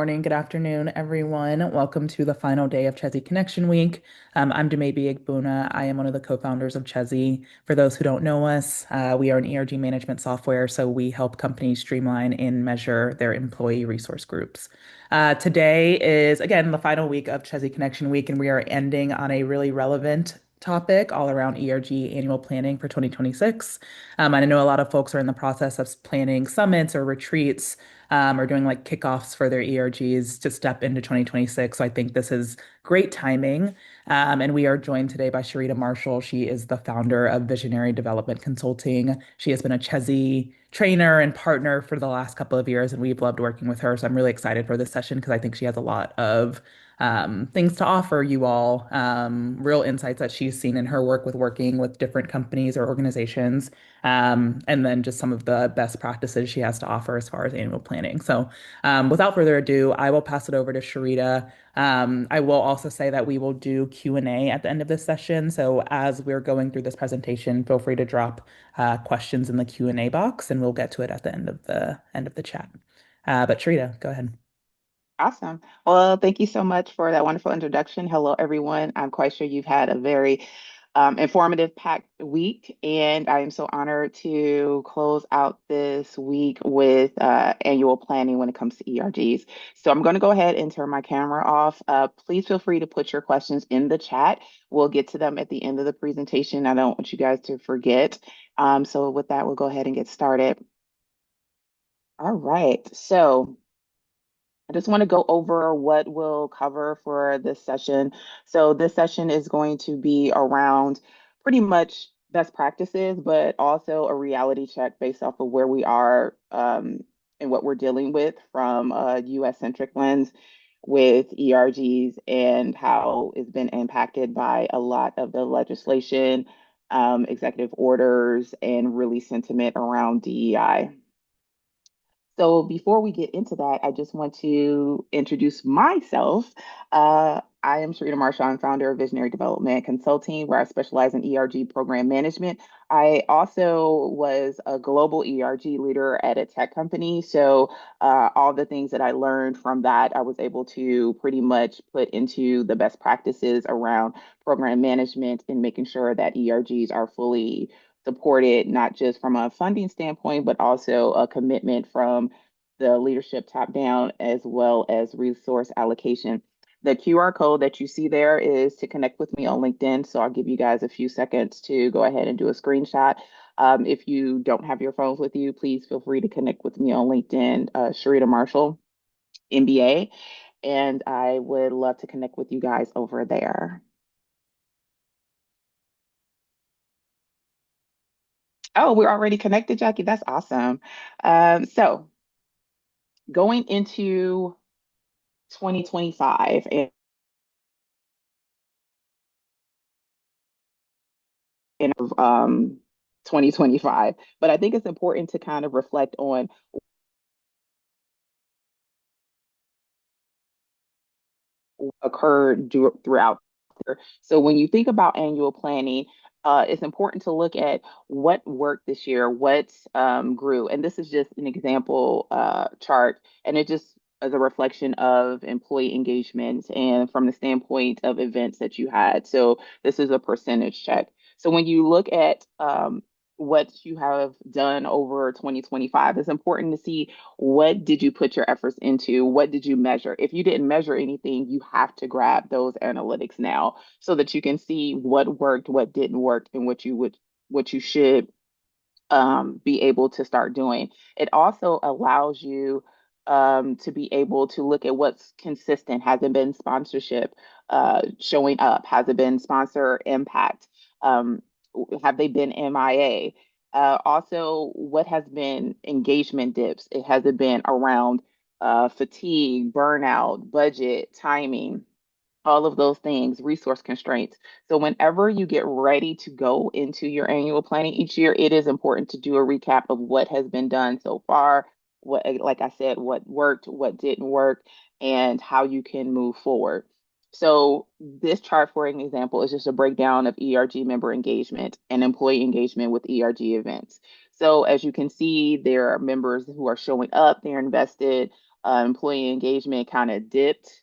Morning, good afternoon, everyone. Welcome to the final day of Chezi Connection Week. I'm Dumebi Igbuna. I am one of the co-founders of Chezi. For those who don't know us, we are an ERG management software, so we help companies streamline and measure their employee resource groups. Today is, again, the final week of Chezi Connection Week, and we are ending on a really relevant topic all around ERG annual planning for 2026. And I know a lot of folks are in the process of planning summits or retreats or doing like kickoffs for their ERGs to step into 2026. So I think this is great timing. And we are joined today by Sharitta Marshall. She is the founder of Visionary Development Consulting. She has been a Chezi trainer and partner for the last couple of years, and we've loved working with her. So I'm really excited for this session because I think she has a lot of things to offer you all, real insights that she's seen in her work with working with different companies or organizations, and then just some of the best practices she has to offer as far as annual planning. So, without further ado, I will pass it over to Sharita. I will also say that we will do Q&A at the end of this session. So as we're going through this presentation, feel free to drop questions in the Q&A box, and we'll get to it at the end of the chat. But Sharita, go ahead. Awesome. Well, thank you so much for that wonderful introduction. Hello, everyone. I'm quite sure you've had a very informative, packed week, and I am so honored to close out this week with annual planning when it comes to ERGs. So I'm going to go ahead and turn my camera off. Please feel free to put your questions in the chat. We'll get to them at the end of the presentation. I don't want you guys to forget. So with that, we'll go ahead and get started. All right. So I just want to go over what we'll cover for this session. So this session is going to be around pretty much best practices, but also a reality check based off of where we are and what we're dealing with from a US-centric lens with ERGs and how it's been impacted by a lot of the legislation, executive orders, and really sentiment around DEI. So before we get into that, I just want to introduce myself. I am Sharitta Marshall. I'm founder of Visionary Development Consulting, where I specialize in ERG program management. I also was a global ERG leader at a tech company. So all the things that I learned from that, I was able to pretty much put into the best practices around program management and making sure that ERGs are fully supported, not just from a funding standpoint, but also a commitment from the leadership top down, as well as resource allocation. The QR code that you see there is to connect with me on LinkedIn. So I'll give you guys a few seconds to go ahead and do a screenshot. If you don't have your phones with you, please feel free to connect with me on LinkedIn, Sharitta Marshall, MBA, and I would love to connect with you guys over there. Oh, we're already connected, Jackie. That's awesome. So going into 2025 and 2025, but I think it's important to kind of reflect on what occurred throughout. So when you think about annual planning, it's important to look at what worked this year, what grew. And this is just an example chart, and it just is a reflection of employee engagement and from the standpoint of events that you had. So this is a percentage check. So when you look at what you have done over 2025, it's important to see what did you put your efforts into? What did you measure? If you didn't measure anything, you have to grab those analytics now so that you can see what worked, what didn't work, and what you should be able to start doing. It also allows you to be able to look at what's consistent. Has it been sponsorship showing up? Has it been sponsor impact? Um, have they been MIA? Also, what has been engagement dips? It has it been around fatigue, burnout, budget, timing, all of those things, resource constraints. So whenever you get ready to go into your annual planning each year, it is important to do a recap of what has been done so far, what, like I said, what worked, what didn't work, and how you can move forward. So this chart, for an example, is just a breakdown of ERG member engagement and employee engagement with ERG events. So as you can see, there are members who are showing up, they're invested, employee engagement kind of dipped.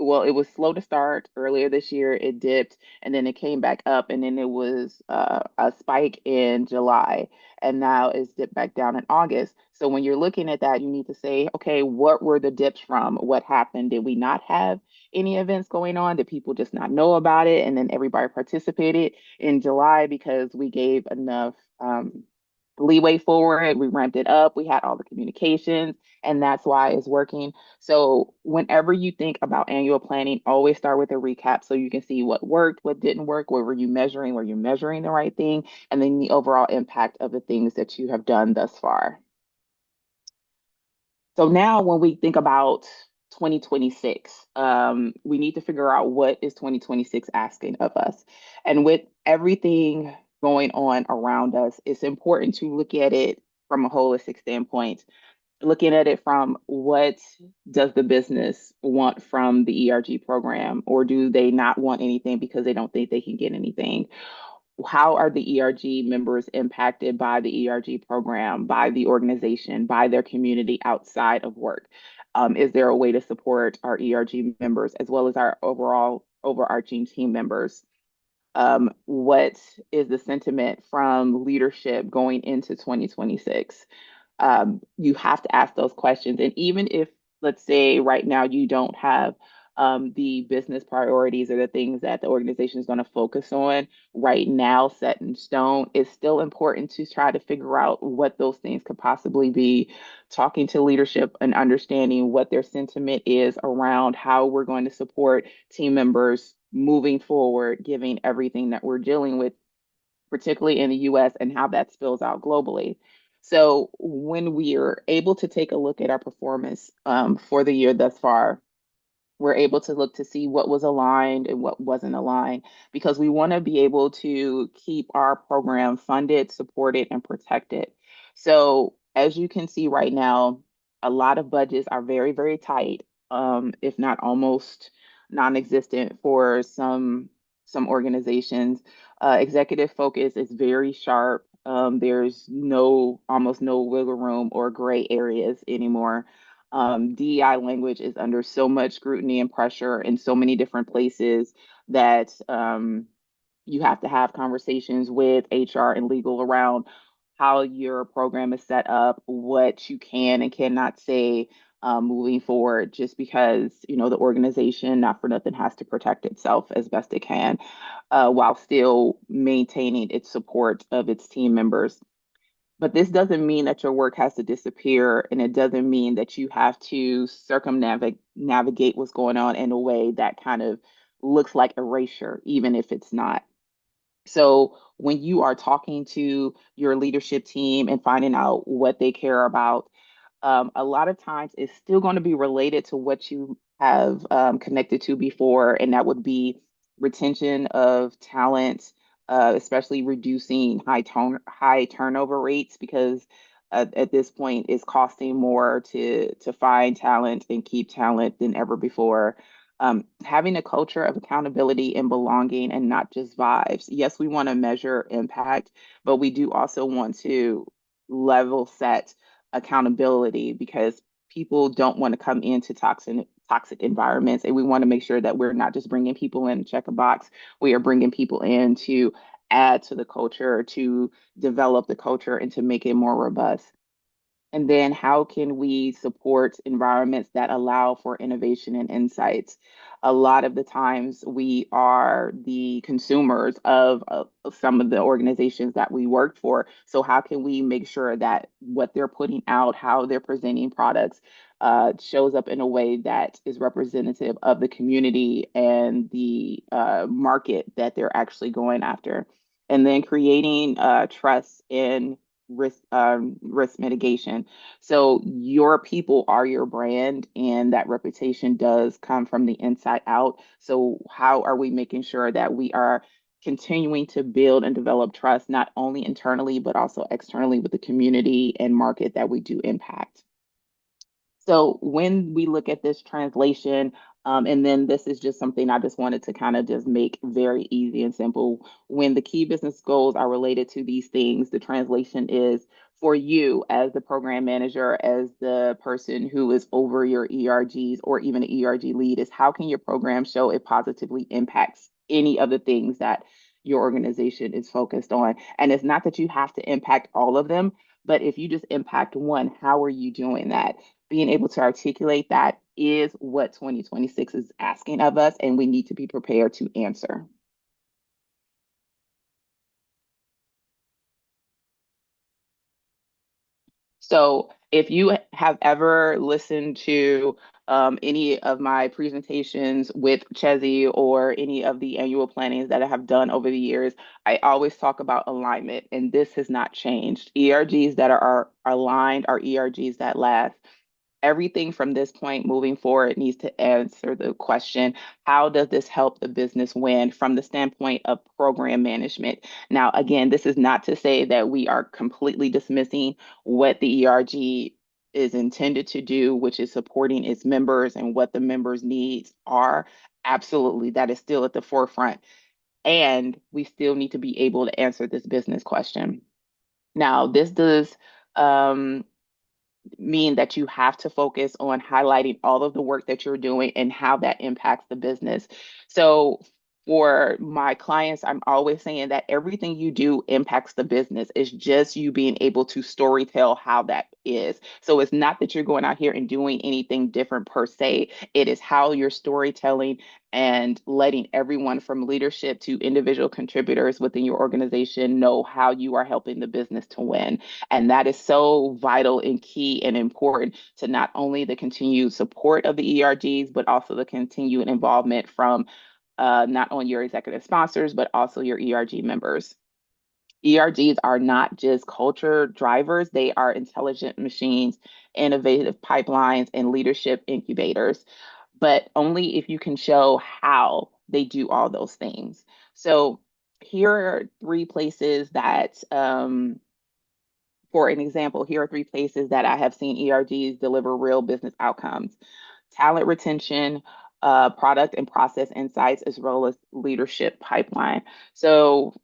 Well, it was slow to start earlier this year. It dipped and then it came back up, and then it was a spike in July, and now it's dipped back down in August. So when you're looking at that, you need to say, okay, what were the dips from? What happened? Did we not have any events going on? Did people just not know about it? And then everybody participated in July because we gave enough leeway for it. We ramped it up. We had all the communications, and that's why it's working. So whenever you think about annual planning, always start with a recap so you can see what worked, what didn't work, what were you measuring, were you measuring the right thing, and then the overall impact of the things that you have done thus far. So now when we think about 2026, we need to figure out what is 2026 asking of us. And with everything going on around us, it's important to look at it from a holistic standpoint, looking at it from what does the business want from the ERG program, or do they not want anything because they don't think they can get anything? How are the ERG members impacted by the ERG program, by the organization, by their community outside of work? Is there a way to support our ERG members as well as our overall overarching team members? What is the sentiment from leadership going into 2026? You have to ask those questions. And even if, let's say, right now you don't have the business priorities or the things that the organization is going to focus on right now set in stone, it's still important to try to figure out what those things could possibly be, talking to leadership and understanding what their sentiment is around how we're going to support team members moving forward, given everything that we're dealing with, particularly in the US, and how that spills out globally. So, when we are able to take a look at our performance for the year thus far, we're able to look to see what was aligned and what wasn't aligned, because we want to be able to keep our program funded, supported, and protected. So, as you can see right now, a lot of budgets are very, very tight, if not almost non-existent for some organizations. Executive focus is very sharp. There's no almost no wiggle room or gray areas anymore. DEI language is under so much scrutiny and pressure in so many different places that you have to have conversations with HR and legal around how your program is set up, what you can and cannot say moving forward, just because, the organization, not for nothing, has to protect itself as best it can while still maintaining its support of its team members. But this doesn't mean that your work has to disappear, and it doesn't mean that you have to circumnavigate navigate what's going on in a way that kind of looks like erasure, even if it's not. So when you are talking to your leadership team and finding out what they care about, a lot of times it's still going to be related to what you have connected to before, and that would be retention of talent, especially reducing high turnover rates, because at this point it's costing more to find talent and keep talent than ever before. Having a culture of accountability and belonging and not just vibes. Yes, we want to measure impact, but we do also want to level set accountability, because people don't want to come into toxic environments, and we want to make sure that we're not just bringing people in to check a box. We are bringing people in to add to the culture, to develop the culture, and to make it more robust. And then how can we support environments that allow for innovation and insights? A lot of the times we are the consumers of some of the organizations that we work for. So how can we make sure that what they're putting out, how they're presenting products, shows up in a way that is representative of the community and the market that they're actually going after? And then creating trust and risk mitigation. So your people are your brand, and that reputation does come from the inside out. So how are we making sure that we are continuing to build and develop trust, not only internally, but also externally with the community and market that we do impact? So when we look at this translation, and then this is just something I just wanted to kind of just make very easy and simple. When the key business goals are related to these things, the translation is for you as the program manager, as the person who is over your ERGs or even the ERG lead, is how can your program show it positively impacts any of the things that your organization is focused on? And it's not that you have to impact all of them, but if you just impact one, how are you doing that? Being able to articulate that is what 2026 is asking of us, and we need to be prepared to answer. So, if you have ever listened to any of my presentations with Chezi or any of the annual plannings that I have done over the years, I always talk about alignment, and this has not changed. ERGs that are aligned are ERGs that last. Everything from this point moving forward needs to answer the question, how does this help the business win from the standpoint of program management? Now, again, this is not to say that we are completely dismissing what the ERG is intended to do, which is supporting its members and what the members' needs are. Absolutely, that is still at the forefront. And we still need to be able to answer this business question. Now, this does um, mean that you have to focus on highlighting all of the work that you're doing and how that impacts the business. So for my clients, I'm always saying that everything you do impacts the business. It's just you being able to story tell how that is. So it's not that you're going out here and doing anything different per se. It is how you're storytelling and letting everyone from leadership to individual contributors within your organization know how you are helping the business to win. And that is so vital and key and important to not only the continued support of the ERGs, but also the continued involvement from not only your executive sponsors, but also your ERG members. ERGs are not just culture drivers, they are intelligent machines, innovative pipelines, and leadership incubators, but only if you can show how they do all those things. So, here are three places that for an example, here are three places that I have seen ERGs deliver real business outcomes: talent retention, product and process insights, as well as leadership pipeline. So,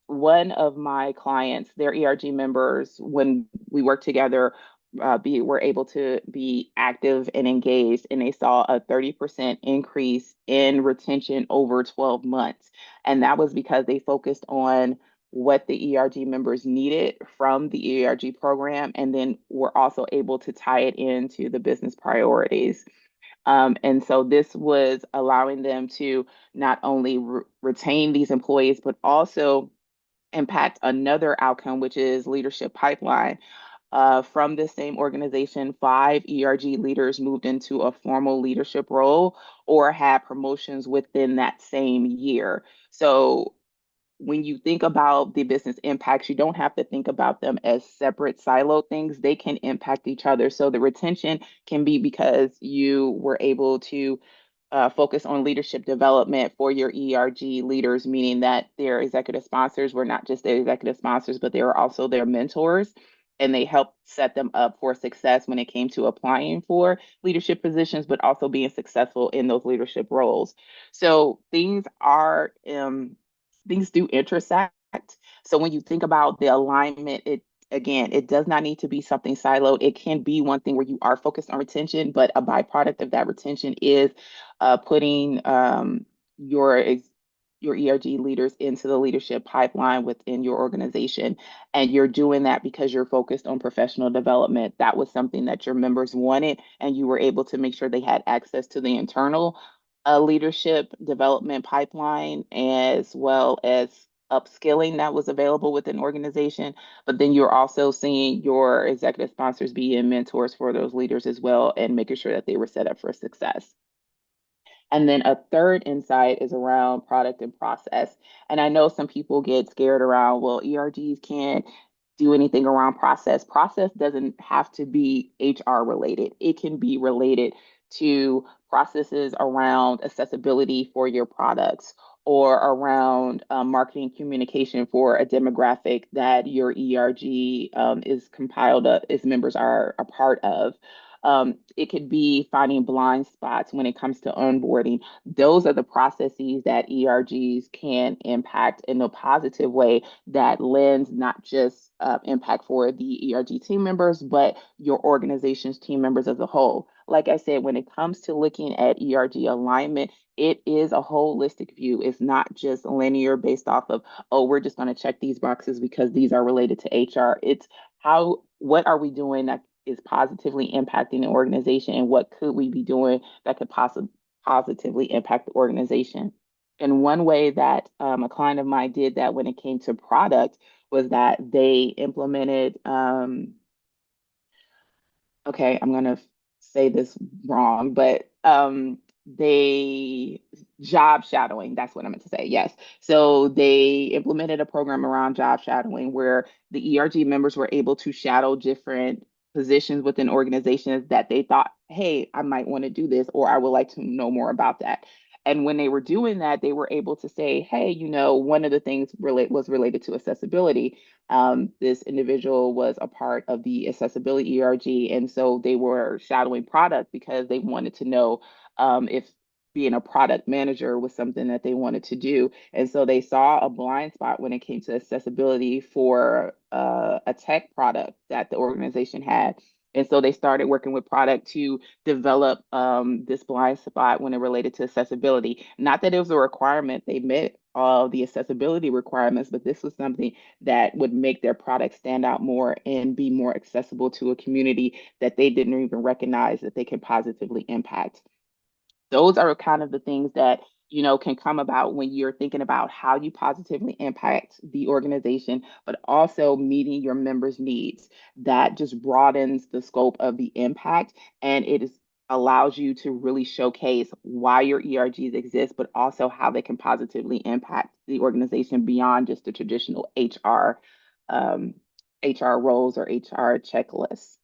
one of my clients, their ERG members, when we worked together, were able to be active and engaged, and they saw a 30% increase in retention over 12 months. And that was because they focused on what the ERG members needed from the ERG program, and then were also able to tie it into the business priorities. And so this was allowing them to not only retain these employees, but also impact another outcome, which is leadership pipeline. From the same organization, 5 ERG leaders moved into a formal leadership role or had promotions within that same year. So when you think about the business impacts, you don't have to think about them as separate silo things. They can impact each other. So the retention can be because you were able to focus on leadership development for your ERG leaders, meaning that their executive sponsors were not just their executive sponsors, but they were also their mentors. And they helped set them up for success when it came to applying for leadership positions, but also being successful in those leadership roles. So things do intersect. So when you think about the alignment, it does not need to be something siloed. It can be one thing where you are focused on retention, but a byproduct of that retention is putting your ERG leaders into the leadership pipeline within your organization. And you're doing that because you're focused on professional development. That was something that your members wanted, and you were able to make sure they had access to the internal leadership development pipeline, as well as upskilling that was available within the organization. But then you're also seeing your executive sponsors being mentors for those leaders as well, and making sure that they were set up for success. And then a third insight is around product and process. And I know some people get scared around, well, ERGs can't do anything around process. Process doesn't have to be HR related, it can be related to processes around accessibility for your products or around marketing communication for a demographic that your ERG is compiled up, its members are a part of. It could be finding blind spots when it comes to onboarding. Those are the processes that ERGs can impact in a positive way that lends not just impact for the ERG team members, but your organization's team members as a whole. Like I said, when it comes to looking at ERG alignment, it is a holistic view. It's not just linear based off of, oh, we're just going to check these boxes because these are related to HR. It's what are we doing that is positively impacting the organization, and what could we be doing that could positively impact the organization. And one way that a client of mine did that when it came to product was that they implemented okay, I'm gonna say this wrong, but they job shadowing, that's what I meant to say. Yes. So they implemented a program around job shadowing where the ERG members were able to shadow different positions within organizations that they thought, hey, I might want to do this, or I would like to know more about that. And when they were doing that, they were able to say, hey, one of the things was related to accessibility. This individual was a part of the accessibility ERG, and so they were shadowing product because they wanted to know if being a product manager was something that they wanted to do. And so they saw a blind spot when it came to accessibility for a tech product that the organization had. And so they started working with product to develop this blind spot when it related to accessibility. Not that it was a requirement, they met all the accessibility requirements, but this was something that would make their product stand out more and be more accessible to a community that they didn't even recognize that they could positively impact. Those are kind of the things that can come about when you're thinking about how you positively impact the organization, but also meeting your members' needs. That just broadens the scope of the impact, and allows you to really showcase why your ERGs exist, but also how they can positively impact the organization beyond just the traditional um, HR roles or HR checklists.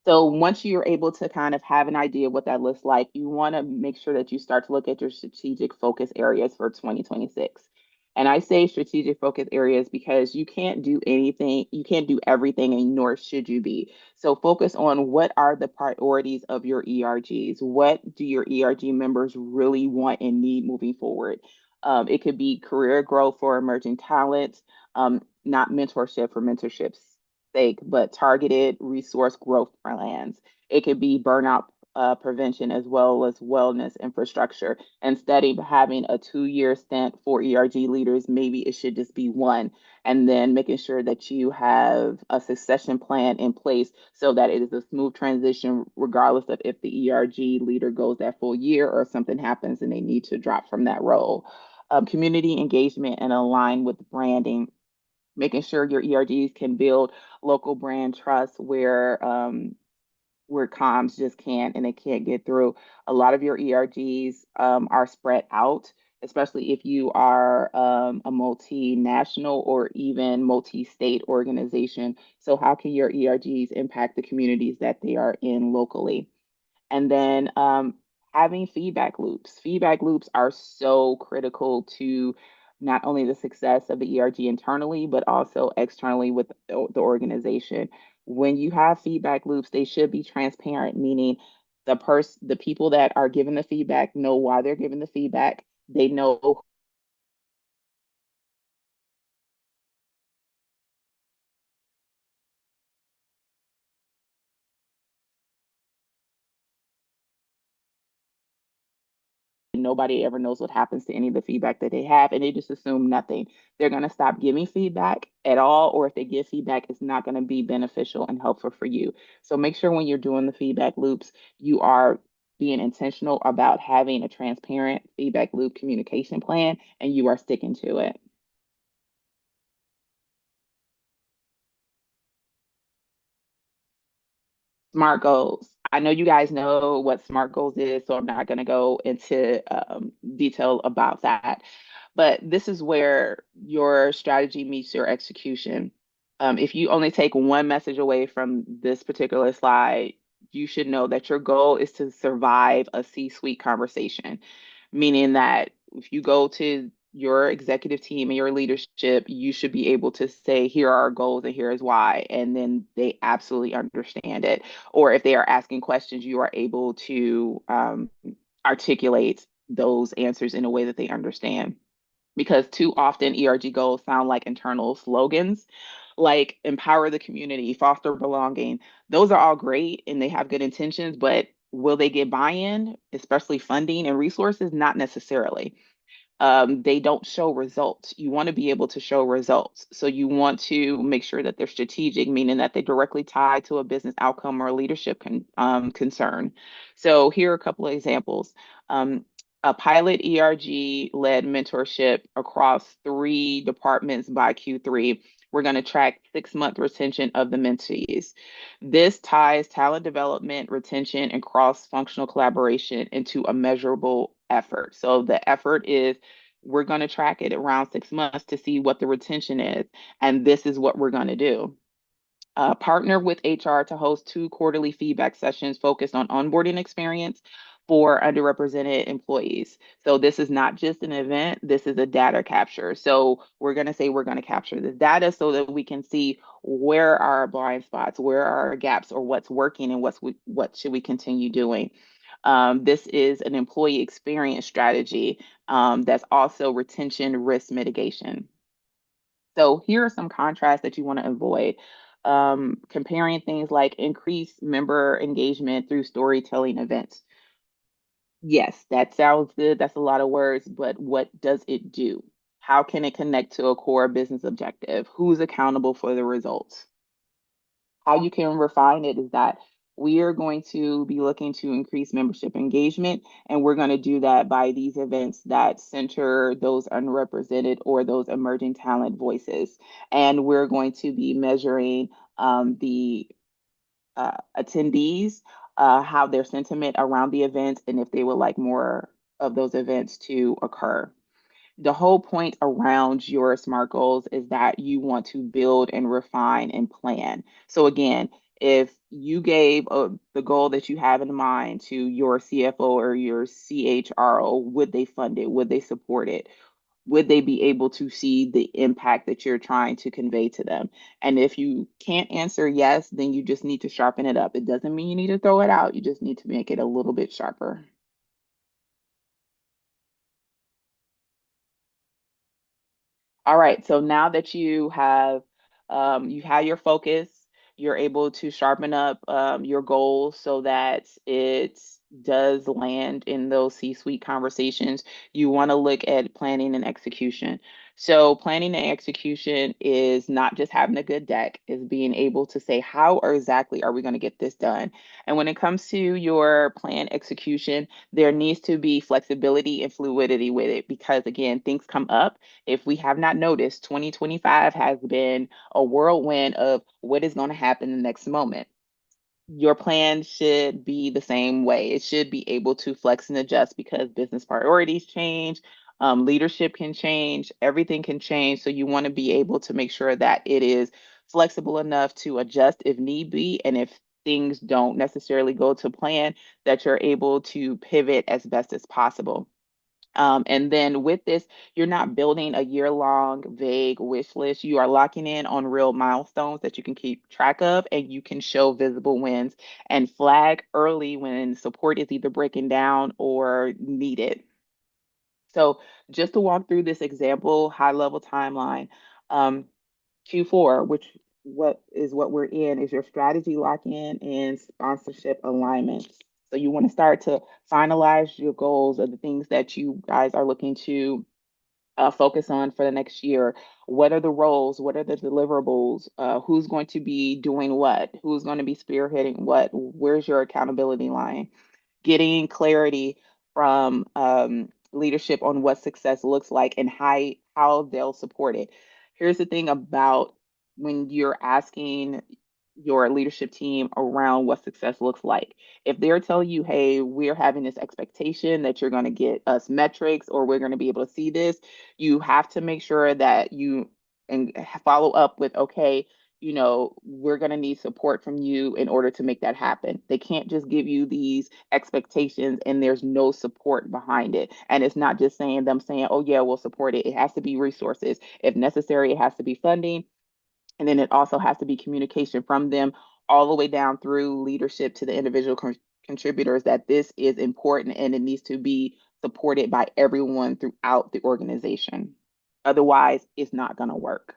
So once you're able to kind of have an idea of what that looks like, you want to make sure that you start to look at your strategic focus areas for 2026. And I say strategic focus areas because you can't do everything, and nor should you be. So focus on what are the priorities of your ERGs. What do your ERG members really want and need moving forward? It could be career growth for emerging talent, not mentorship for mentorship's sake, but targeted resource growth plans. It could be burnout prevention as well as wellness infrastructure. Instead of having a 2-year stint for ERG leaders, maybe it should just be one. And then making sure that you have a succession plan in place so that it is a smooth transition, regardless of if the ERG leader goes that full year or something happens and they need to drop from that role. Community engagement and align with branding, making sure your ERGs can build local brand trust where comms just can't and they can't get through. A lot of your ERGs are spread out, especially if you are a multinational or even multi-state organization. So how can your ERGs impact the communities that they are in locally? And then having feedback loops. Feedback loops are so critical to not only the success of the ERG internally, but also externally with the organization. When you have feedback loops, they should be transparent, meaning the people that are giving the feedback know why they're giving the feedback. They know nobody ever knows what happens to any of the feedback that they have, and they just assume nothing. They're going to stop giving feedback at all, or if they give feedback, it's not going to be beneficial and helpful for you. So make sure when you're doing the feedback loops, you are being intentional about having a transparent feedback loop communication plan and you are sticking to it. SMART goals. I know you guys know what SMART goals is, so I'm not going to go into detail about that. But this is where your strategy meets your execution. If you only take one message away from this particular slide, you should know that your goal is to survive a C-suite conversation, meaning that if you go to your executive team and your leadership, you should be able to say, here are our goals and here is why. And then they absolutely understand it. Or if they are asking questions, you are able to articulate those answers in a way that they understand. Because too often ERG goals sound like internal slogans, like empower the community, foster belonging. Those are all great and they have good intentions, but will they get buy-in, especially funding and resources? Not necessarily. They don't show results. You want to be able to show results. So you want to make sure that they're strategic, meaning that they directly tie to a business outcome or a leadership concern. So here are a couple of examples. A pilot ERG led mentorship across 3 departments by Q3. We're going to track 6 month retention of the mentees. This ties talent development, retention, and cross functional collaboration into a measurable effort. So the effort is we're going to track it around 6 months to see what the retention is. And this is what we're going to do. Partner with HR to host 2 quarterly feedback sessions focused on onboarding experience for underrepresented employees. So this is not just an event, this is a data capture. So we're going to say we're going to capture the data so that we can see where are our blind spots, where are our gaps, or what's working and what should we continue doing. This is an employee experience strategy that's also retention risk mitigation. So here are some contrasts that you want to avoid. Comparing things like increased member engagement through storytelling events. Yes, that sounds good. That's a lot of words, but what does it do? How can it connect to a core business objective? Who's accountable for the results? How you can refine it is that we are going to be looking to increase membership engagement, and we're going to do that by these events that center those unrepresented or those emerging talent voices. And we're going to be measuring the attendees, how their sentiment around the events, and if they would like more of those events to occur. The whole point around your SMART goals is that you want to build and refine and plan. So again, if you gave the goal that you have in mind to your CFO or your CHRO, would they fund it? Would they support it? Would they be able to see the impact that you're trying to convey to them? And if you can't answer yes, then you just need to sharpen it up. It doesn't mean you need to throw it out. You just need to make it a little bit sharper. All right, so now that you have your focus, you're able to sharpen up your goals so that it does land in those C-suite conversations. You want to look at planning and execution. So planning and execution is not just having a good deck, is being able to say how or exactly are we going to get this done. And when it comes to your plan execution, there needs to be flexibility and fluidity with it because again, things come up. If we have not noticed, 2025 has been a whirlwind of what is going to happen the next moment. Your plan should be the same way. It should be able to flex and adjust because business priorities change, leadership can change, everything can change. So you want to be able to make sure that it is flexible enough to adjust if need be. And if things don't necessarily go to plan, that you're able to pivot as best as possible. And then with this, you're not building a year-long vague wish list. You are locking in on real milestones that you can keep track of, and you can show visible wins and flag early when support is either breaking down or needed. So just to walk through this example, high-level timeline, um, Q4, which what we're in, is your strategy lock-in and sponsorship alignments. So you want to start to finalize your goals of the things that you guys are looking to focus on for the next year. What are the roles? What are the deliverables? Who's going to be doing what? Who's going to be spearheading what? Where's your accountability line? Getting clarity from leadership on what success looks like and how they'll support it. Here's the thing about when you're asking your leadership team around what success looks like. If they're telling you, hey, we're having this expectation that you're going to get us metrics or we're going to be able to see this, you have to make sure that you and follow up with, okay, we're going to need support from you in order to make that happen. They can't just give you these expectations and there's no support behind it. And it's not just saying, oh, yeah, we'll support it. It has to be resources. If necessary, it has to be funding. And then it also has to be communication from them all the way down through leadership to the individual contributors that this is important and it needs to be supported by everyone throughout the organization. Otherwise, it's not going to work.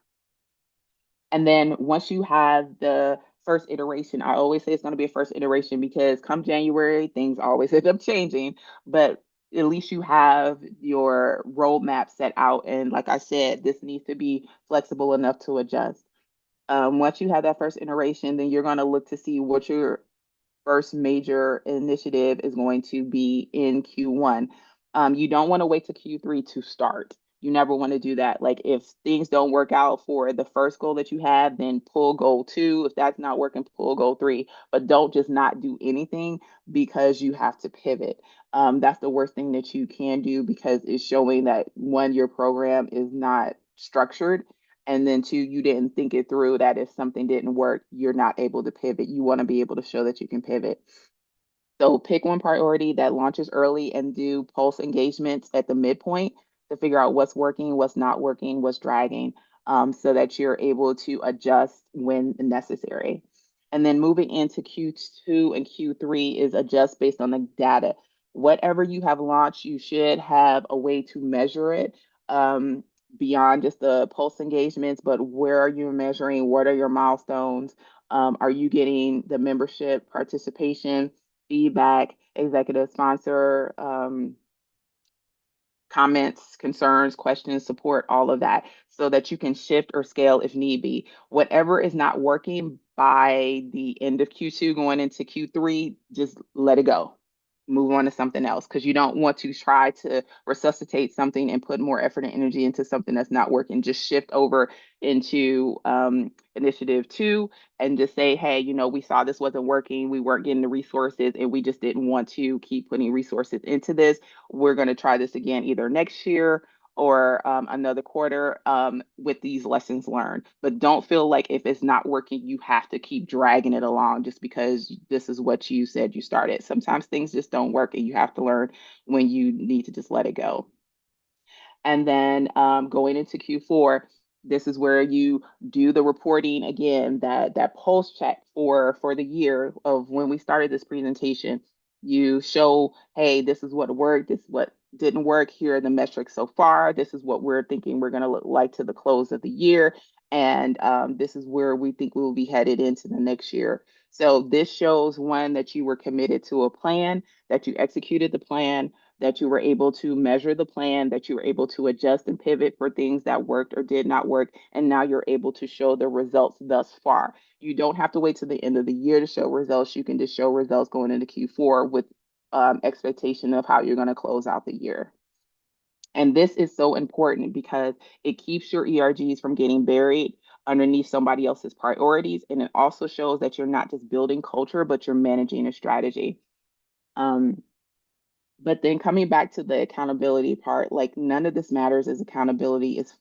And then once you have the first iteration, I always say it's going to be a first iteration because come January, things always end up changing. But at least you have your roadmap set out. And like I said, this needs to be flexible enough to adjust. Once you have that first iteration, then you're going to look to see what your first major initiative is going to be in Q1. You don't want to wait to Q3 to start. You never want to do that. Like if things don't work out for the first goal that you have, then pull goal two. If that's not working, pull goal three. But don't just not do anything because you have to pivot. That's the worst thing that you can do because it's showing that one, your program is not structured, and then two, you didn't think it through that if something didn't work, you're not able to pivot. You want to be able to show that you can pivot. So pick one priority that launches early and do pulse engagements at the midpoint to figure out what's working, what's not working, what's dragging, so that you're able to adjust when necessary. And then moving into Q2 and Q3 is adjust based on the data. Whatever you have launched, you should have a way to measure it beyond just the pulse engagements, but where are you measuring? What are your milestones? Are you getting the membership participation? Feedback, executive sponsor, comments, concerns, questions, support, all of that, so that you can shift or scale if need be. Whatever is not working by the end of Q2 going into Q3, just let it go. Move on to something else because you don't want to try to resuscitate something and put more effort and energy into something that's not working. Just shift over into initiative two and just say, hey, we saw this wasn't working. We weren't getting the resources and we just didn't want to keep putting resources into this. We're going to try this again either next year or another quarter with these lessons learned. But don't feel like if it's not working, you have to keep dragging it along just because this is what you said you started. Sometimes things just don't work and you have to learn when you need to just let it go. And then going into Q4, this is where you do the reporting again, that pulse check for the year of when we started this presentation. You show, hey, this is what worked, this is what didn't work. Here are the metrics so far. This is what we're thinking we're going to look like to the close of the year. And this is where we think we will be headed into the next year. So this shows one that you were committed to a plan, that you executed the plan, that you were able to measure the plan, that you were able to adjust and pivot for things that worked or did not work. And now you're able to show the results thus far. You don't have to wait to the end of the year to show results. You can just show results going into Q4 with expectation of how you're going to close out the year. And this is so important because it keeps your ERGs from getting buried underneath somebody else's priorities. And it also shows that you're not just building culture, but you're managing a strategy. Um, but then coming back to the accountability part, like none of this matters as accountability is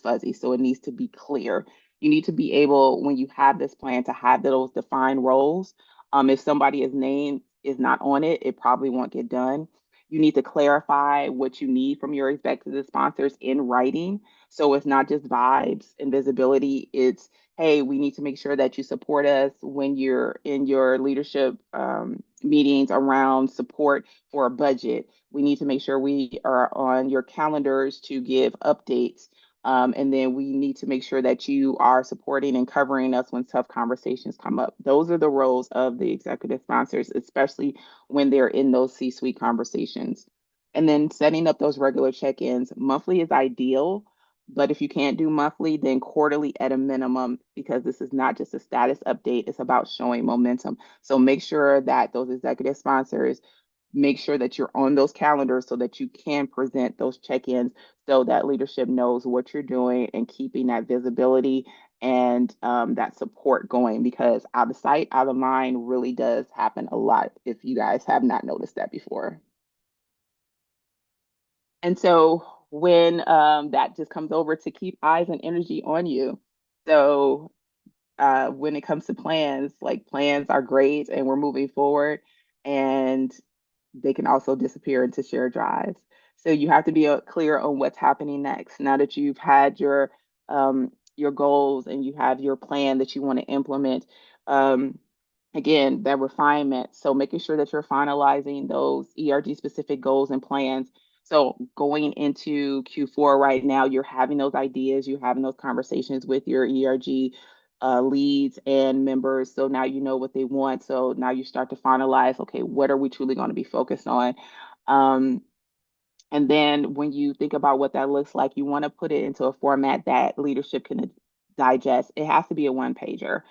fuzzy. So it needs to be clear. You need to be able, when you have this plan, to have those defined roles. If somebody's name is not on it, it probably won't get done. You need to clarify what you need from your executive sponsors in writing. So it's not just vibes and visibility. It's, hey, we need to make sure that you support us when you're in your leadership meetings around support for a budget. We need to make sure we are on your calendars to give updates. And then we need to make sure that you are supporting and covering us when tough conversations come up. Those are the roles of the executive sponsors, especially when they're in those C-suite conversations. And then setting up those regular check-ins. Monthly is ideal, but if you can't do monthly, then quarterly at a minimum, because this is not just a status update, it's about showing momentum. So make sure that those executive sponsors make sure that you're on those calendars so that you can present those check-ins so that leadership knows what you're doing and keeping that visibility and that support going, because out of sight, out of mind really does happen a lot if you guys have not noticed that before. And so when that just comes over to keep eyes and energy on you. So when it comes to plans, like plans are great and we're moving forward, and they can also disappear into shared drives. So you have to be clear on what's happening next. Now that you've had your goals and you have your plan that you want to implement, um, again, that refinement. So making sure that you're finalizing those ERG specific goals and plans. So going into Q4 right now, you're having those ideas, you're having those conversations with your ERG leads and members. So now you know what they want. So now you start to finalize, okay, what are we truly going to be focused on? Um, and then when you think about what that looks like, you want to put it into a format that leadership can digest. It has to be a one pager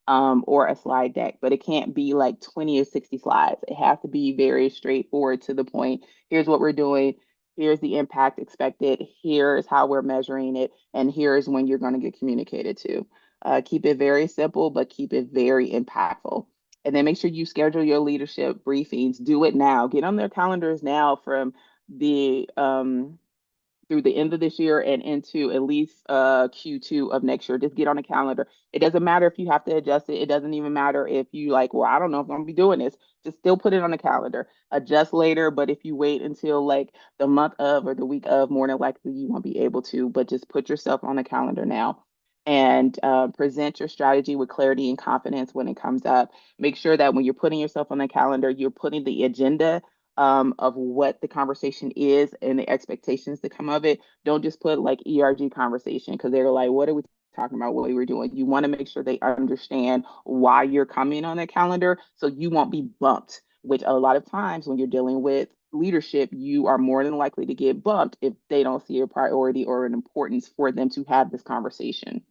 or a slide deck, but it can't be like 20 or 60 slides. It has to be very straightforward to the point. Here's what we're doing. Here's the impact expected. Here's how we're measuring it. And here's when you're going to get communicated to. Keep it very simple, but keep it very impactful. And then make sure you schedule your leadership briefings. Do it now. Get on their calendars now from the through the end of this year and into at least Q2 of next year. Just get on the calendar. It doesn't matter if you have to adjust it. It doesn't even matter if you like, well, I don't know if I'm gonna be doing this. Just still put it on the calendar. Adjust later, but if you wait until like the month of or the week of, more than likely you won't be able to. But just put yourself on the calendar now and present your strategy with clarity and confidence when it comes up. Make sure that when you're putting yourself on the calendar, you're putting the agenda of what the conversation is and the expectations to come of it. Don't just put like ERG conversation because they're like, what are we talking about? What we were doing? You want to make sure they understand why you're coming on that calendar so you won't be bumped, which a lot of times when you're dealing with leadership, you are more than likely to get bumped if they don't see a priority or an importance for them to have this conversation.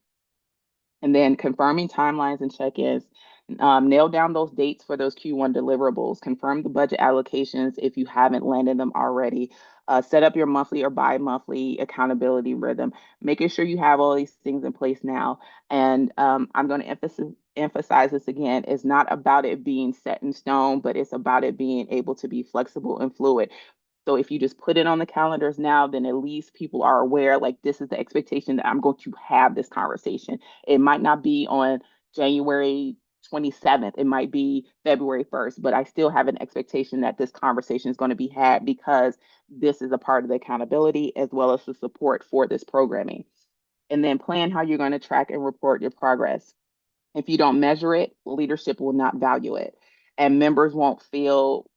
And then confirming timelines and check-ins. Nail down those dates for those Q1 deliverables. Confirm the budget allocations if you haven't landed them already. Set up your monthly or bi-monthly accountability rhythm. Making sure you have all these things in place now. And I'm going to emphasize this again. It's not about it being set in stone, but it's about it being able to be flexible and fluid. So if you just put it on the calendars now, then at least people are aware, like this is the expectation that I'm going to have this conversation. It might not be on January 27th. It might be February 1st, but I still have an expectation that this conversation is going to be had because this is a part of the accountability as well as the support for this programming. And then plan how you're going to track and report your progress. If you don't measure it, leadership will not value it. And members won't feel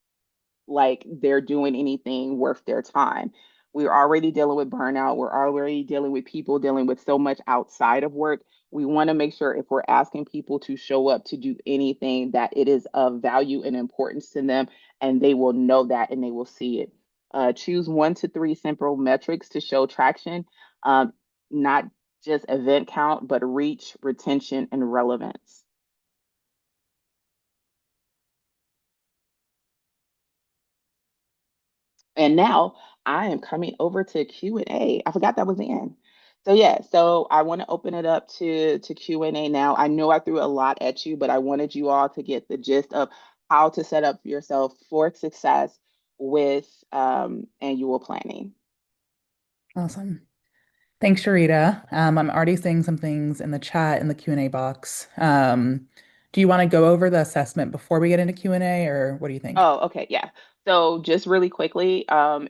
like they're doing anything worth their time. We're already dealing with burnout. We're already dealing with people dealing with so much outside of work. We want to make sure if we're asking people to show up to do anything, that it is of value and importance to them, and they will know that and they will see it. Choose 1 to 3 simple metrics to show traction, not just event count, but reach, retention, and relevance. And now I am coming over to Q&A. I forgot that was the end. So yeah, so I want to open it up to Q&A now. I know I threw a lot at you, but I wanted you all to get the gist of how to set up yourself for success with annual planning. Awesome. Thanks, Sharita. I'm already seeing some things in the chat in the Q&A box. Do you want to go over the assessment before we get into Q&A, or what do you think? Oh, okay, yeah. So just really quickly,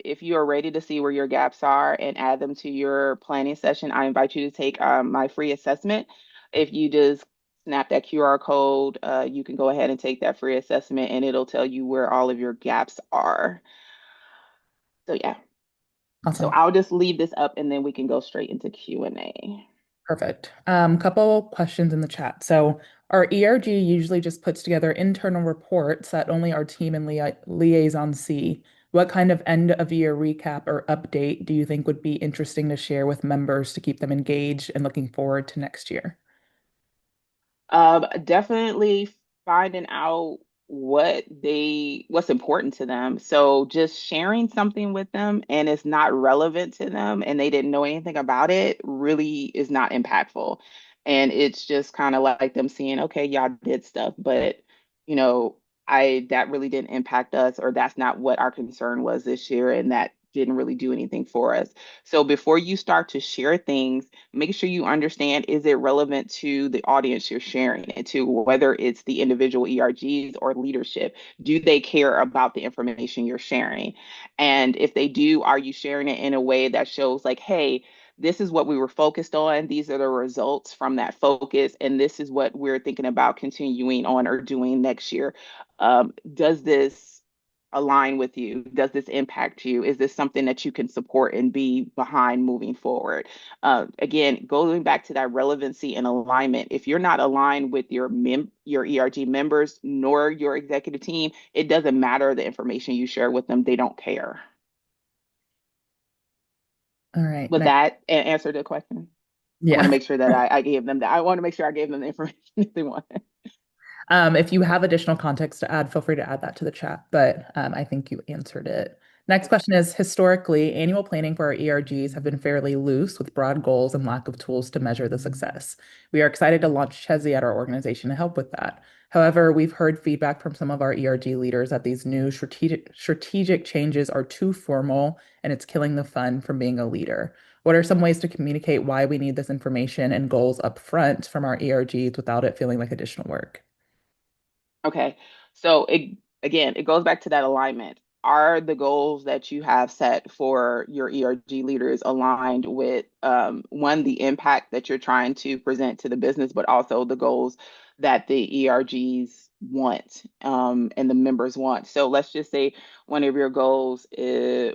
if you are ready to see where your gaps are and add them to your planning session, I invite you to take my free assessment. If you just snap that QR code, you can go ahead and take that free assessment and it'll tell you where all of your gaps are. So yeah, so Awesome. I'll just leave this up and then we can go straight into Q&A. Perfect. Couple questions in the chat. So our ERG usually just puts together internal reports that only our team and liaison see. What kind of end of year recap or update do you think would be interesting to share with members to keep them engaged and looking forward to next year? Definitely finding out what's important to them. So just sharing something with them and it's not relevant to them and they didn't know anything about it really is not impactful. And it's just kind of like them seeing, okay, y'all did stuff, but you know, I that really didn't impact us, or that's not what our concern was this year, and that didn't really do anything for us. So before you start to share things, make sure you understand, is it relevant to the audience you're sharing it to, whether it's the individual ERGs or leadership? Do they care about the information you're sharing? And if they do, are you sharing it in a way that shows like, hey, this is what we were focused on. These are the results from that focus. And this is what we're thinking about continuing on or doing next year. Does this align with you? Does this impact you? Is this something that you can support and be behind moving forward? Again, going back to that relevancy and alignment, if you're not aligned with your ERG members nor your executive team, it doesn't matter the information you share with them. They don't care. All right. Would Next. that answer the question? I want to Yeah. make sure that I gave them that. I want to make sure I gave them the information they wanted. If you have additional context to add, feel free to add that to the chat, but I think you answered it. Next Okay. question is, historically, annual planning for our ERGs have been fairly loose with broad goals and lack of tools to measure the success. We are excited to launch Chezi at our organization to help with that. However, we've heard feedback from some of our ERG leaders that these new strategic changes are too formal and it's killing the fun from being a leader. What are some ways to communicate why we need this information and goals up front from our ERGs without it feeling like additional work? Okay. So it goes back to that alignment. Are the goals that you have set for your ERG leaders aligned with one, the impact that you're trying to present to the business, but also the goals that the ERGs want and the members want? So let's just say one of your goals is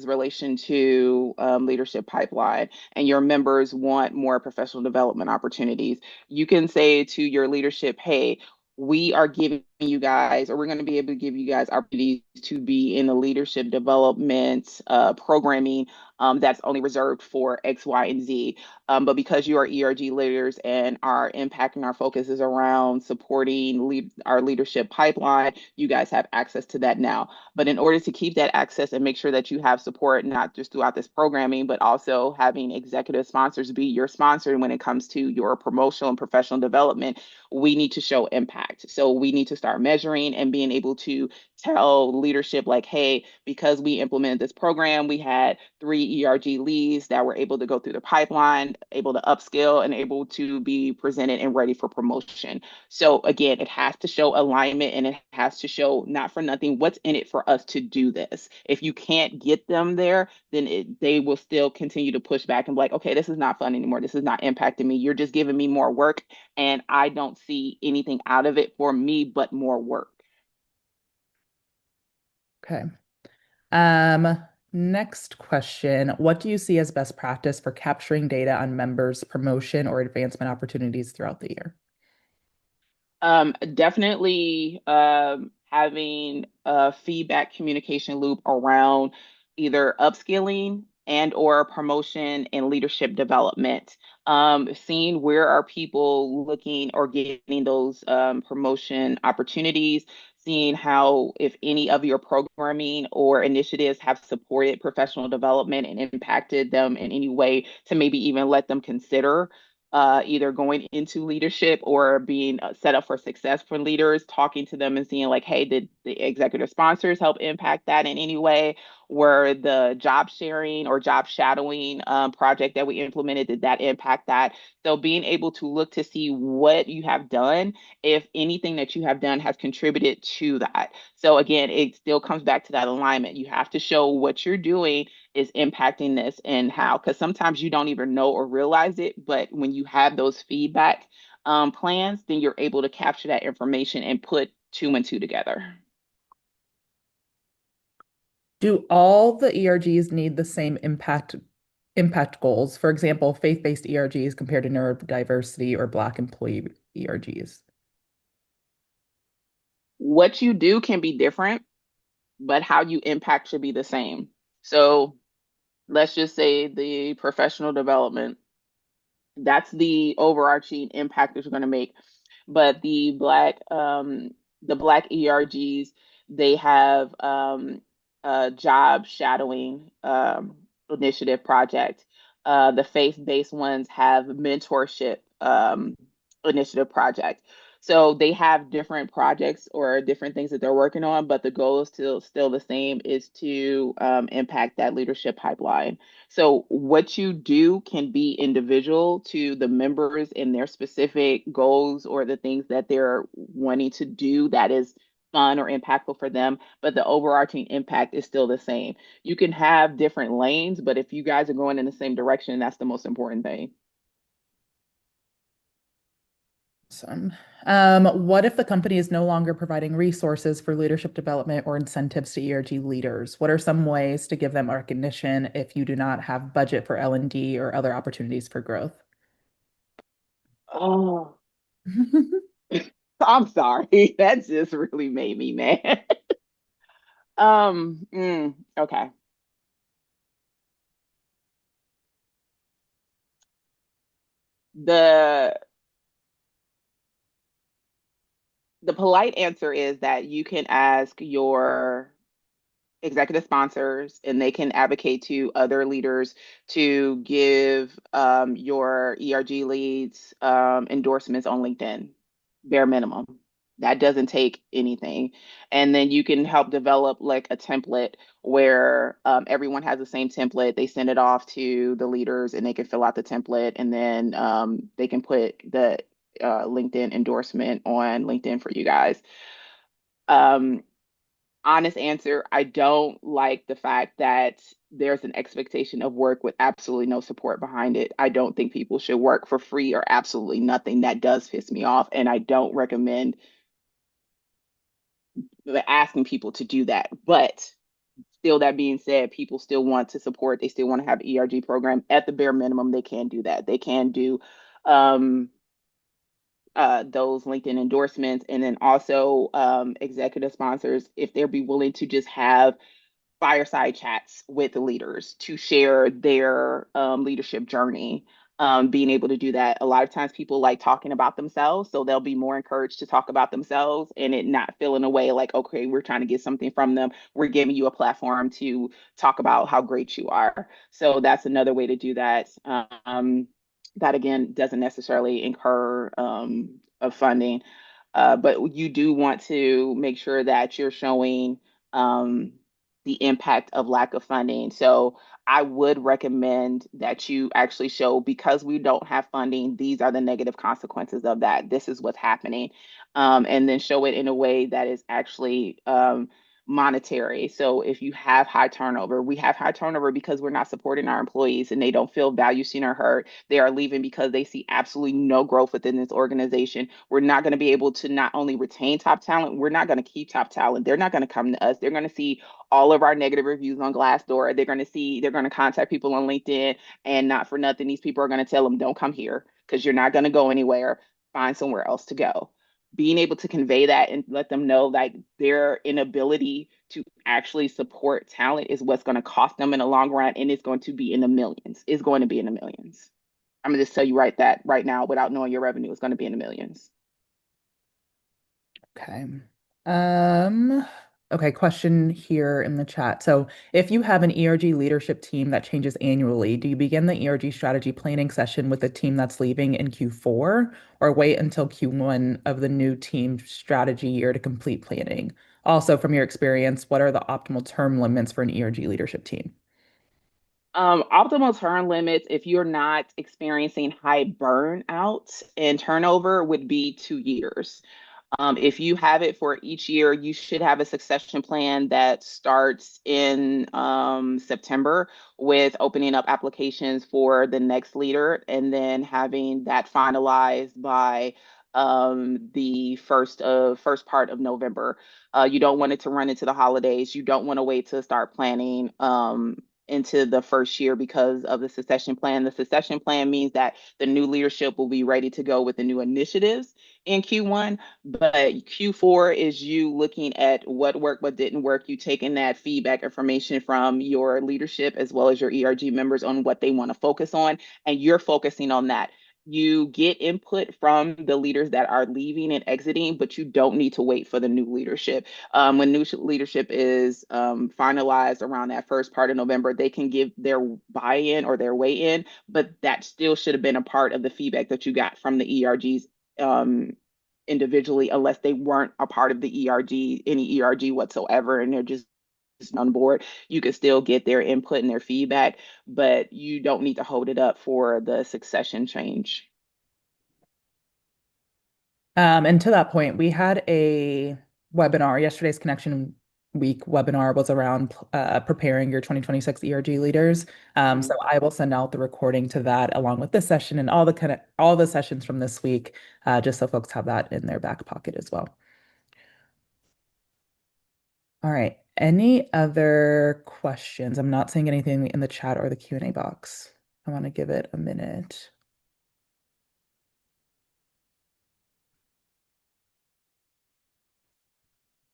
relation to leadership pipeline, and your members want more professional development opportunities. You can say to your leadership, hey, we are giving you guys, or we're going to be able to give you guys opportunities to be in the leadership development programming that's only reserved for X, Y, and Z. But because you are ERG leaders and our impact and our focus is around supporting our leadership pipeline, you guys have access to that now. But in order to keep that access and make sure that you have support, not just throughout this programming, but also having executive sponsors be your sponsor when it comes to your promotional and professional development, we need to show impact. So we need to start measuring and being able to tell leadership like, hey, because we implemented this program, we had 3 ERG leads that were able to go through the pipeline, able to upskill, and able to be presented and ready for promotion. So again, it has to show alignment, and it has to show, not for nothing, what's in it for us to do this. If you can't get them there, then they will still continue to push back and be like, okay, this is not fun anymore. This is not impacting me. You're just giving me more work, and I don't see anything out of it for me but more work. Okay. Next question. What do you see as best practice for capturing data on members' promotion or advancement opportunities throughout the year? Definitely having a feedback communication loop around either upskilling and or promotion and leadership development. Seeing where are people looking or getting those promotion opportunities, seeing how if any of your programming or initiatives have supported professional development and impacted them in any way to maybe even let them consider either going into leadership or being set up for success for leaders, talking to them and seeing like, hey, did the executive sponsors help impact that in any way? Were the job sharing or job shadowing project that we implemented, did that impact that? So being able to look to see what you have done, if anything that you have done has contributed to that. So again, it still comes back to that alignment. You have to show what you're doing is impacting this and how, because sometimes you don't even know or realize it, but when you have those feedback plans, then you're able to capture that information and put two and two together. Do all the ERGs need the same impact goals? For example, faith-based ERGs compared to neurodiversity or Black employee ERGs? What you do can be different, but how you impact should be the same. So let's just say the professional development, that's the overarching impact that you're going to make. But the black ERGs, they have a job shadowing initiative project. The faith-based ones have mentorship initiative project. So they have different projects or different things that they're working on, but the goal is still the same, is to impact that leadership pipeline. So what you do can be individual to the members and their specific goals or the things that they're wanting to do that is fun or impactful for them, but the overarching impact is still the same. You can have different lanes, but if you guys are going in the same direction, that's the most important thing. Awesome. What if the company is no longer providing resources for leadership development or incentives to ERG leaders? What are some ways to give them recognition if you do not have budget for L&D or other opportunities for growth? Oh, I'm sorry. That just really made me mad. Okay. The the polite answer is that you can ask your executive sponsors and they can advocate to other leaders to give your ERG leads endorsements on LinkedIn, bare minimum. That doesn't take anything. And then you can help develop like a template where everyone has the same template. They send it off to the leaders and they can fill out the template and then they can put the LinkedIn endorsement on LinkedIn for you guys. Um, Honest answer, I don't like the fact that there's an expectation of work with absolutely no support behind it. I don't think people should work for free or absolutely nothing. That does piss me off. And I don't recommend asking people to do that. But still, that being said, people still want to support, they still want to have ERG program. At the bare minimum, they can do that. They can do um, those LinkedIn endorsements and then also executive sponsors, if they'd be willing to just have fireside chats with the leaders to share their leadership journey. Being able to do that. A lot of times people like talking about themselves, so they'll be more encouraged to talk about themselves and it not feeling a way like, okay, we're trying to get something from them. We're giving you a platform to talk about how great you are. So that's another way to do that. That again doesn't necessarily incur of funding, but you do want to make sure that you're showing um, the impact of lack of funding. So I would recommend that you actually show, because we don't have funding, these are the negative consequences of that. This is what's happening. And then show it in a way that is actually monetary. So if you have high turnover, we have high turnover because we're not supporting our employees and they don't feel valued, seen, or heard. They are leaving because they see absolutely no growth within this organization. We're not going to be able to not only retain top talent, we're not going to keep top talent. They're not going to come to us. They're going to see all of our negative reviews on Glassdoor. They're going to contact people on LinkedIn, and not for nothing, these people are going to tell them, don't come here because you're not going to go anywhere. Find somewhere else to go. Being able to convey that and let them know like their inability to actually support talent is what's going to cost them in the long run, and it's going to be in the millions. It's going to be in the millions. I'm gonna just tell you right now without knowing your revenue is going to be in the millions. Okay. Um, okay, question here in the chat. So if you have an ERG leadership team that changes annually, do you begin the ERG strategy planning session with the team that's leaving in Q4 or wait until Q1 of the new team strategy year to complete planning? Also, from your experience, what are the optimal term limits for an ERG leadership team? Optimal turn limits, if you're not experiencing high burnout and turnover, would be 2 years. If you have it for each year, you should have a succession plan that starts in September with opening up applications for the next leader and then having that finalized by the first part of November. You don't want it to run into the holidays. You don't want to wait to start planning into the first year because of the succession plan. The succession plan means that the new leadership will be ready to go with the new initiatives in Q1, but Q4 is you looking at what worked, what didn't work, you taking that feedback information from your leadership as well as your ERG members on what they want to focus on, and you're focusing on that. You get input from the leaders that are leaving and exiting, but you don't need to wait for the new leadership. When new leadership is finalized around that first part of November, they can give their buy-in or their weigh-in, but that still should have been a part of the feedback that you got from the ERGs um, individually unless they weren't a part of the ERG, any ERG whatsoever, and they're just on board. You can still get their input and their feedback, but you don't need to hold it up for the succession change. And to that point, we had a webinar. Yesterday's Connection Week webinar was around preparing your 2026 ERG leaders. Mhm. So I will send out the recording to that along with this session and all the sessions from this week, just so folks have that in their back pocket as well. All right. Any other questions? I'm not seeing anything in the chat or the Q&A box. I want to give it a minute.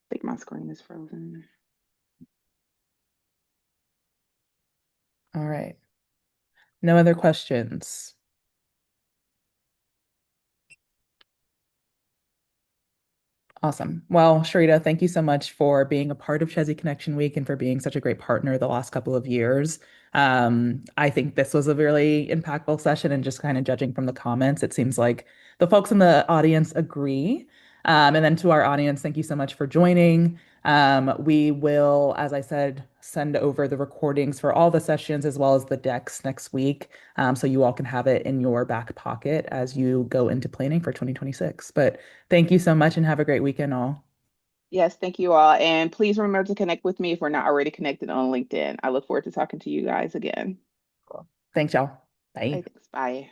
I think my screen is frozen. All right. No other questions. Awesome. Well, Sharita, thank you so much for being a part of Chesney Connection Week and for being such a great partner the last couple of years. I think this was a really impactful session, and just kind of judging from the comments, it seems like the folks in the audience agree. And then to our audience, thank you so much for joining. We will, as I said, send over the recordings for all the sessions as well as the decks next week, so you all can have it in your back pocket as you go into planning for 2026. But thank you so much and have a great weekend, all. Yes, thank you all. And please remember to connect with me if we're not already connected on LinkedIn. I look forward to talking to you guys again. Cool. Thanks, y'all. Bye. Thanks. Bye.